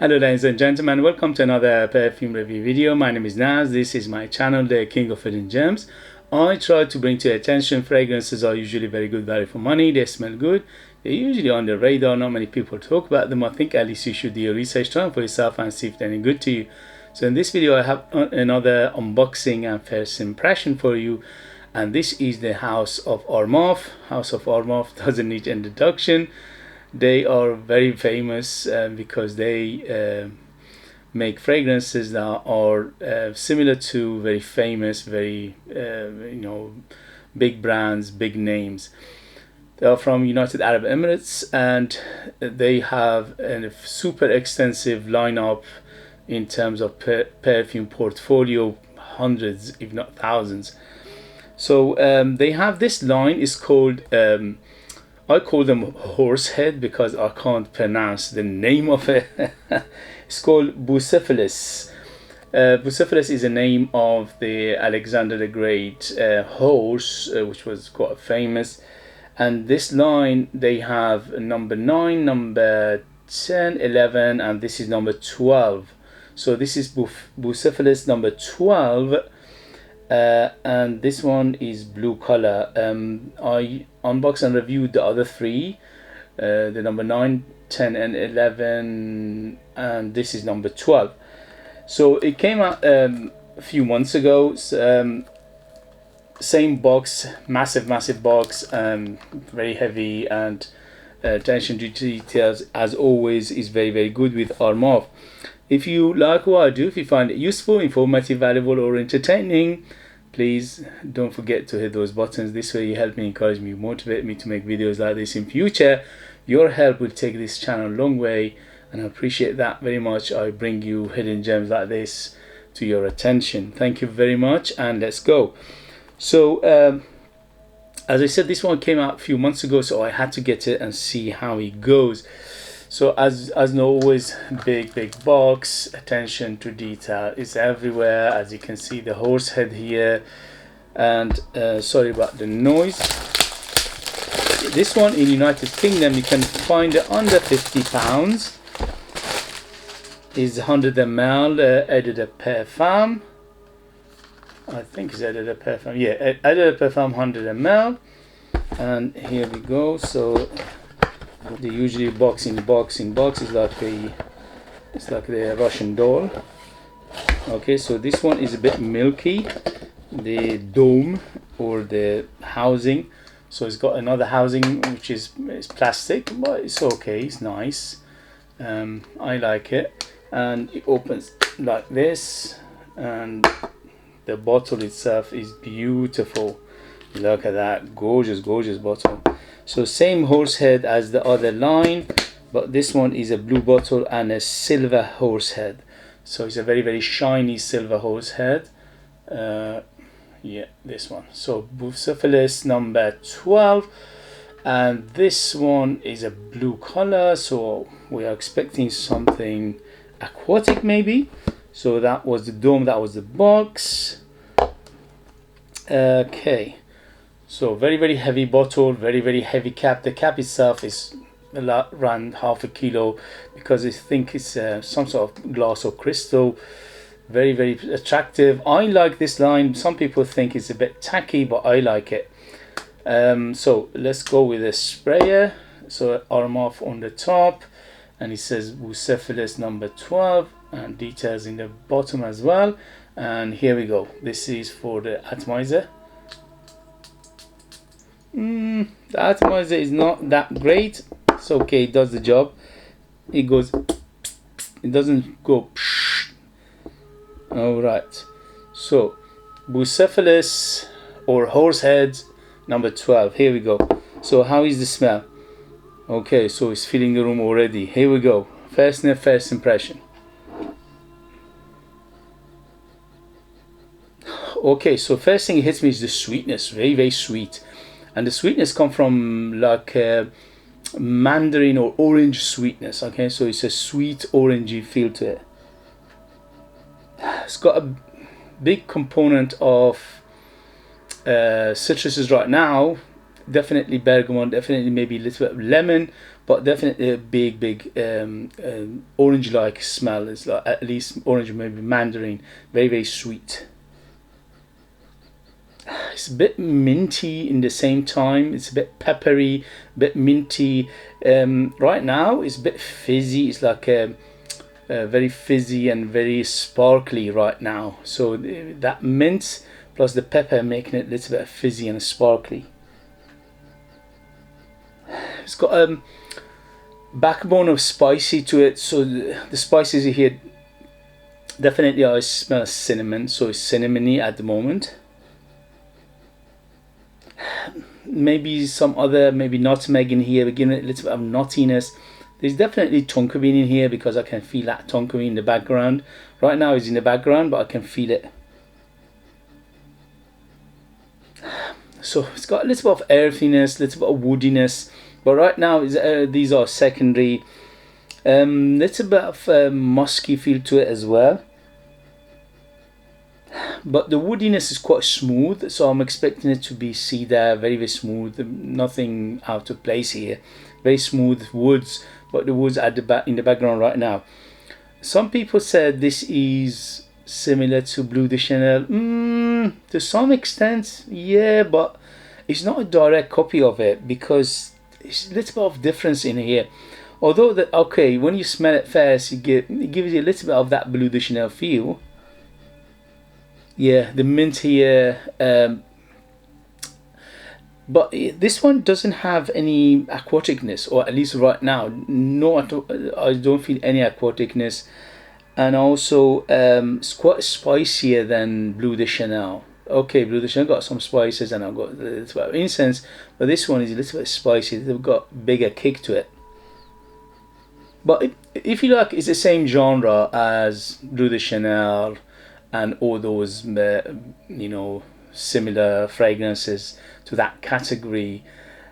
Hello ladies and gentlemen, welcome to another perfume review video. My name is Naz. This is my channel, the King of Hidden Gems. I try to bring to your attention fragrances are usually very good value for money. They smell good. They're usually on the radar. Not many people talk about them. I think at least you should do your research, try them for yourself and see if they're any good to you. So in this video I have another unboxing and first impression for you. And this is the House of Armaf. House of Armaf doesn't need introduction. They are very famous because they make fragrances that are similar to very famous, very big brands, big names. They are from United Arab Emirates, and they have a super extensive lineup in terms of perfume portfolio, hundreds if not thousands. So they have this line. Is called I call them horsehead because I can't pronounce the name of it. It's called Bucephalus. Bucephalus is a name of the Alexander the Great horse, which was quite famous. And this line, they have number 9, number 10, 11, and this is number 12. So this is Bucephalus number 12. And this one is blue color. I unboxed and reviewed the other three, the number 9, 10 and 11, and this is number 12. So it came out a few months ago. Same box, massive box, very heavy, and attention to details as always is very good with Armaf. If you like what I do, if you find it useful, informative, valuable or entertaining, please don't forget to hit those buttons. This way you help me, encourage me, motivate me to make videos like this in future. Your help will take this channel a long way, and I appreciate that very much. I bring you hidden gems like this to your attention. Thank you very much, and let's go. So as I said, this one came out a few months ago, so I had to get it and see how it goes. So as always, big box, attention to detail is everywhere. As you can see, the horse head here, and sorry about the noise. This one in United Kingdom you can find it under £50. Is 100 ml Eau de Parfum. I think it's Eau de Parfum. Yeah, Eau de Parfum 100 ml. And here we go. So they usually box in box is like the Russian doll. Okay, so this one is a bit milky, the dome or the housing. So it's got another housing which is plastic, but it's okay, it's nice. I like it, and it opens like this, and the bottle itself is beautiful. Look at that, gorgeous bottle. So same horse head as the other line, but this one is a blue bottle and a silver horse head. So it's a very shiny silver horse head. Yeah, this one. So Bucephalus number 12, and this one is a blue color. So we are expecting something aquatic maybe. So that was the dome, that was the box. Okay. So very heavy bottle, very heavy cap. The cap itself is around half a kilo because I think it's some sort of glass or crystal. Very attractive. I like this line. Some people think it's a bit tacky, but I like it. So let's go with a sprayer. So Armaf on the top, and it says Bucephalus number 12, and details in the bottom as well. And here we go. This is for the atomizer. The atomizer is not that great. It's okay, it does the job. It goes, it doesn't go alright. So Bucephalus or horsehead number 12, here we go. So how is the smell? Okay, so it's filling the room already. Here we go. First sniff, first impression. Okay, so first thing it hits me is the sweetness. Very sweet. And the sweetness comes from like mandarin or orange sweetness. Okay, so it's a sweet orangey feel to it. It's got a big component of citruses right now. Definitely bergamot, definitely maybe a little bit of lemon, but definitely a big orange like smell. It's like at least orange, maybe mandarin, very sweet. It's a bit minty in the same time. It's a bit peppery, a bit minty. Right now it's a bit fizzy. It's like very fizzy and very sparkly right now. So that mint plus the pepper making it a little bit fizzy and sparkly. It's got a backbone of spicy to it. So the spices here, definitely I smell cinnamon. So it's cinnamony at the moment. Maybe some other, maybe nutmeg in here, giving it a little bit of nuttiness. There's definitely tonka bean in here because I can feel that tonka bean in the background. Right now it's in the background, but I can feel it. So it's got a little bit of earthiness, a little bit of woodiness, but right now these are secondary. Little bit of musky feel to it as well. But the woodiness is quite smooth, so I'm expecting it to be cedar, very smooth, nothing out of place here. Very smooth woods, but the woods at the back in the background right now. Some people said this is similar to Bleu de Chanel. To some extent, yeah, but it's not a direct copy of it because it's a little bit of difference in here. Although okay, when you smell it first, it gives you a little bit of that Bleu de Chanel feel. Yeah, the mint here, but this one doesn't have any aquaticness, or at least right now, no, I don't feel any aquaticness, and also it's quite spicier than Bleu de Chanel. Okay, Bleu de Chanel got some spices, and I've got a little bit of incense, but this one is a little bit spicy. They've got bigger kick to it. But if you like, it's the same genre as Bleu de Chanel and all those similar fragrances to that category.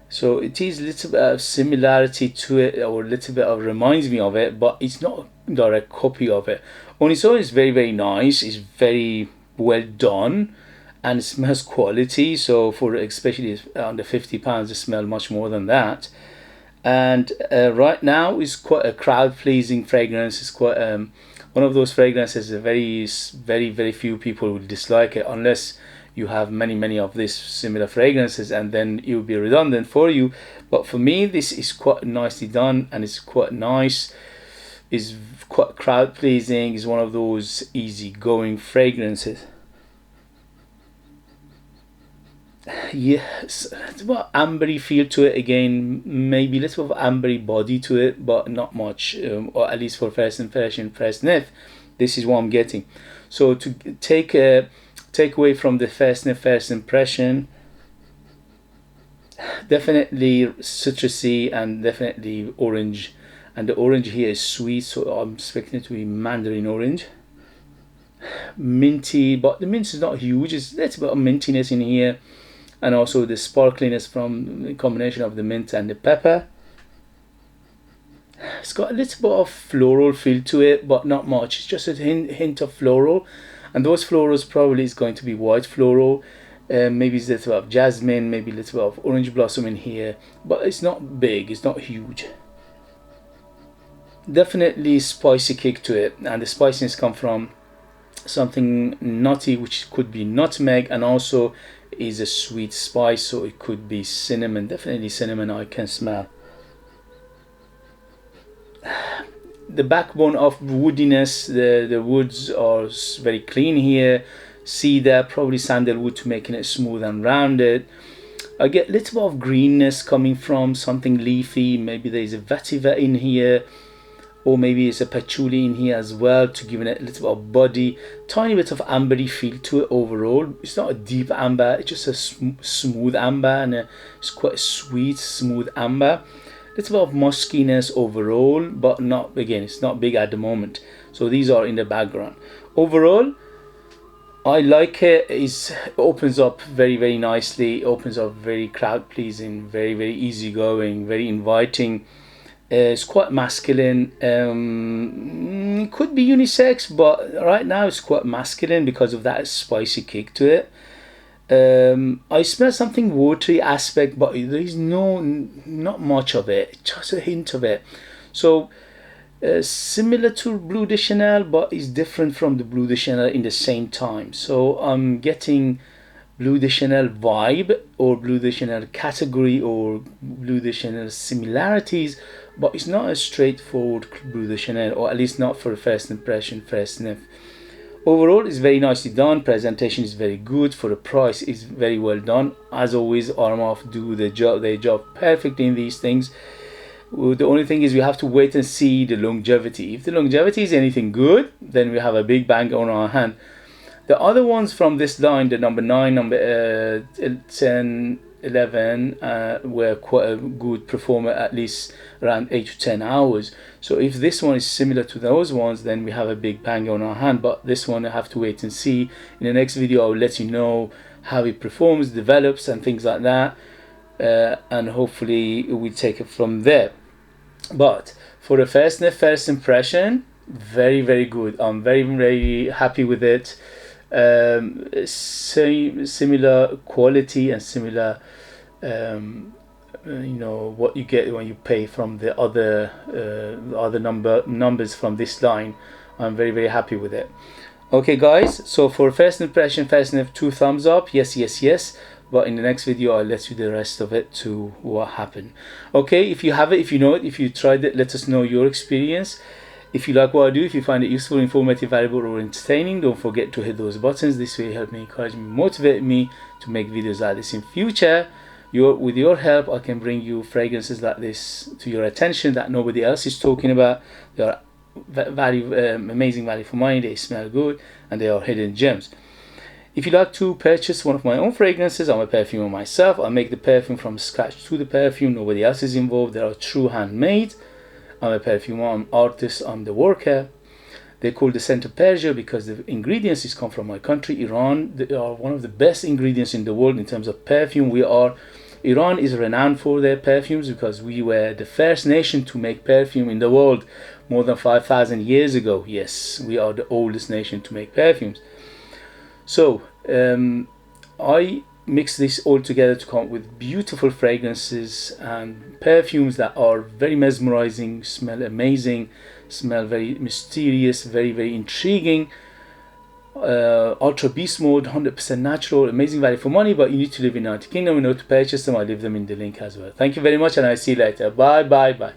So it is a little bit of similarity to it, or a little bit of reminds me of it, but it's not a direct copy of it. On its own, it's very nice. It's very well done, and it smells quality. So for especially under £50, it smells much more than that. And right now it's quite a crowd pleasing fragrance. It's quite one of those fragrances that very few people will dislike it, unless you have many of these similar fragrances, and then it will be redundant for you. But for me, this is quite nicely done, and it's quite nice. It's quite crowd pleasing. It's one of those easy going fragrances. Yes, it's about ambery feel to it again, maybe a little bit of ambery body to it, but not much, or at least for first impression, first sniff, this is what I'm getting. So to take away from the first sniff, first impression, definitely citrusy and definitely orange, and the orange here is sweet, so I'm expecting it to be mandarin orange. Minty, but the mint is not huge. It's a little bit of mintiness in here, and also the sparkliness from the combination of the mint and the pepper. It's got a little bit of floral feel to it, but not much. It's just a hint of floral, and those florals probably is going to be white floral. Maybe it's a little bit of jasmine, maybe a little bit of orange blossom in here, but it's not big, it's not huge. Definitely spicy kick to it, and the spiciness come from something nutty, which could be nutmeg, and also is a sweet spice, so it could be cinnamon. Definitely cinnamon I can smell. The backbone of woodiness, the woods are very clean here. Cedar, probably sandalwood to making it smooth and rounded. I get a little bit of greenness coming from something leafy. Maybe there's a vetiver in here, or maybe it's a patchouli in here as well, to give it a little bit of body. Tiny bit of ambery feel to it overall. It's not a deep amber, it's just a smooth amber, and it's quite a sweet, smooth amber. Little bit of muskiness overall, but not, again, it's not big at the moment. So these are in the background. Overall, I like it. It opens up very nicely. It opens up very crowd pleasing, very easygoing, very inviting. It's quite masculine. Could be unisex, but right now it's quite masculine because of that spicy kick to it. I smell something watery aspect, but there is not much of it, just a hint of it. So similar to Blue de Chanel, but is different from the Blue de Chanel in the same time. So I'm getting Blue de Chanel vibe, or Blue de Chanel category, or Blue de Chanel similarities, but it's not a straightforward Blue de Chanel, or at least not for a first impression, first sniff. Overall, it's very nicely done. Presentation is very good. For the price, it's very well done. As always, Armaf do their job perfectly in these things. The only thing is we have to wait and see the longevity. If the longevity is anything good, then we have a big bang on our hand. The other ones from this line, the number 9, number 10, 11, were quite a good performer, at least around 8 to 10 hours. So if this one is similar to those ones, then we have a big bang on our hand. But this one I have to wait and see. In the next video, I will let you know how it performs, develops, and things like that. And hopefully we take it from there. But for the first impression, very, very good. I'm very, very happy with it. Similar quality and similar you know, what you get when you pay from the other numbers from this line. I'm very, very happy with it. Okay guys, so for first impression, first sniff, 2 thumbs up, yes, yes, yes. But in the next video, I'll let you the rest of it to what happened. Okay, if you have it, if you know it, if you tried it, let us know your experience. If you like what I do, if you find it useful, informative, valuable, or entertaining, don't forget to hit those buttons. This will help me, encourage me, motivate me to make videos like this in future. With your help, I can bring you fragrances like this to your attention that nobody else is talking about. They are amazing value for money, they smell good, and they are hidden gems. If you like to purchase one of my own fragrances, I'm a perfumer myself. I make the perfume from scratch to the perfume. Nobody else is involved. They are true handmade. I'm a perfumer, I'm an artist, I'm the worker. They call the scent of Persia because the ingredients is come from my country, Iran. They are one of the best ingredients in the world in terms of perfume. Iran is renowned for their perfumes because we were the first nation to make perfume in the world more than 5,000 years ago. Yes, we are the oldest nation to make perfumes. So I mix this all together to come up with beautiful fragrances and perfumes that are very mesmerizing, smell amazing, smell very mysterious, very, very intriguing. Ultra beast mode, 100% natural, amazing value for money, but you need to live in the United Kingdom in order to purchase them. I leave them in the link as well. Thank you very much, and I'll see you later. Bye, bye, bye.